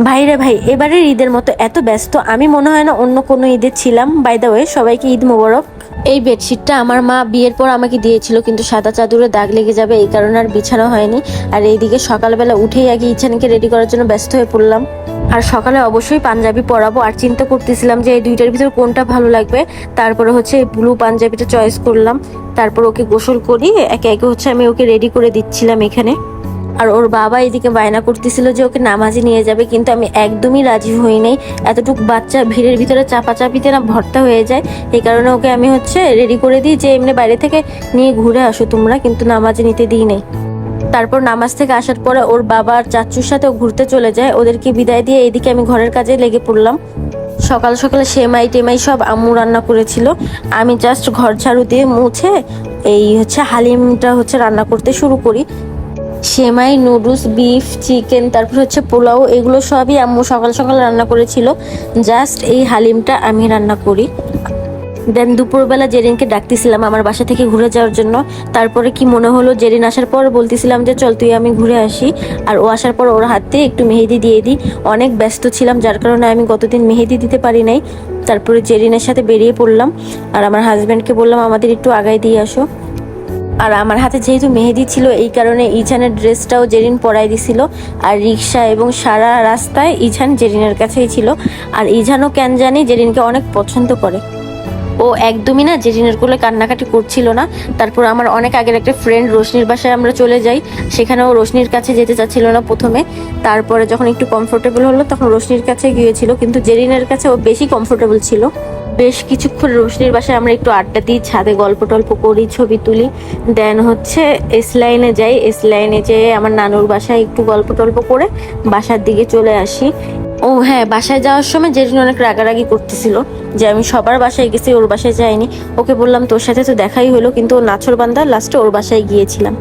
ভাইরে ভাই, এবারের ঈদের মতো এত ব্যস্ত আমি মনে হয় না অন্য কোনো ঈদে ছিলাম। বাই দ্য ওয়ে, সবাইকে ঈদ মোবারক। এই বেডশিটটা আমার মা বিয়ের পর আমাকে দিয়েছিল, কিন্তু সাদা চাদরে দাগ লেগে যাবে এই কারণে আর বিছানো হয়নি। আর এইদিকে সকালবেলা উঠেই আগে ইছানকে রেডি করার জন্য ব্যস্ত হয়ে পড়লাম। আর সকালে অবশ্যই পাঞ্জাবি পরাবো, আর চিন্তা করতেছিলাম যে এই দুইটার ভিতর কোনটা ভালো লাগবে। তারপরে হচ্ছে এই ব্লু পাঞ্জাবিটা চয়েস করলাম। তারপর ওকে গোসল করি, একে একে হচ্ছে আমি ওকে রেডি করে দিচ্ছিলাম এখানে। আর ওর বাবা এদিকে বায়না করতেছিল যে ওকে নামাজে নিয়ে যাবে, কিন্তু আমি একদমই রাজি হই নাই। এতটুকু বাচ্চা ভিড়ের ভিতরে চাপাচাপিতে না ভর্তা হয়ে যায়, এই কারণে ওকে আমি হচ্ছে রেডি করে দিই যে এমনি বাইরে থেকে নিয়ে ঘুরে আসো তোমরা, কিন্তু নামাজে নিতে দিই নাই। তারপর নামাজ থেকে আসার পরে ওর বাবা আর চাচুর সাথে ঘুরতে চলে যায়, ওদেরকে বিদায় দিয়ে এদিকে আমি ঘরের কাজে লেগে পড়লাম। সকাল সকালে সেমাই টেমাই সব আম্মু রান্না করেছিল, আমি জাস্ট ঘর ঝাড়ু দিয়ে মুছে এই হচ্ছে হালিমটা হচ্ছে রান্না করতে শুরু করি। সেমাই, নুডলস, বিফ, চিকেন, তারপর হচ্ছে পোলাও, এগুলো সবই আম্মু সকাল সকাল রান্না করেছিল। জাস্ট এই হালিমটা আমি রান্না করি। দেন দুপুরবেলা জেরিনকে ডাকতেছিলাম আমার বাসা থেকে ঘুরে যাওয়ার জন্য। তারপরে কি মনে হলো, জেরিন আসার পর বলতেছিলাম যে চল তুই আমি ঘুরে আসি। আর ও আসার পর ওর হাতে একটু মেহেদি দিয়ে দিই। অনেক ব্যস্ত ছিলাম, যার কারণে আমি গতদিন মেহেদি দিতে পারি নাই। তারপরে জেরিনের সাথে বেরিয়ে পড়লাম, আর আমার হাজব্যান্ডকে বললাম আমাদের একটু আগায় দিয়ে আসো। আর আমার হাতে যেহেতু মেহেদি ছিল, এই কারণে ইছানের ড্রেসটাও জেরিন পরাই দিছিল। আর রিক্সা এবং সারা রাস্তায় ইছান জেরিনের কাছেই ছিল। আর ইছানও কেন জানি জেরিনকে অনেক পছন্দ করে। ও একদমই না জেরিনের কোলে কান্নাকাটি করছিল না। তারপর আমার অনেক আগের একটা ফ্রেন্ড রোশনির বাসায় আমরা চলে যাই, সেখানেও রোশনির কাছে যেতে চাচ্ছিল না প্রথমে। তারপরে যখন একটু কমফোর্টেবল হলো তখন রোশনির কাছে গিয়েছিল, কিন্তু জেরিনের কাছে ও বেশি কমফোর্টেবল ছিল। বেশ কিছুক্ষণ রোশনির বাসায় আমরা একটু আড্ডা দিই, ছাদে গল্প টল্প করি, ছবি তুলি। দেন হচ্ছে এস লাইনে যাই, এস লাইনে যেয়ে আমার নানুর বাসায় একটু গল্প টল্প করে বাসার দিকে চলে আসি। ও হ্যাঁ, বাসায় যাওয়ার সময় জেরিন অনেক রাগারাগি করতেছিল যে আমি সবার বাসায় গেছি, ওর বাসায় যাইনি। ওকে বললাম তোর সাথে তো দেখাই হলো, কিন্তু ও নাছোড়বান্দা, লাস্টে ওর বাসায় গিয়েছিলাম।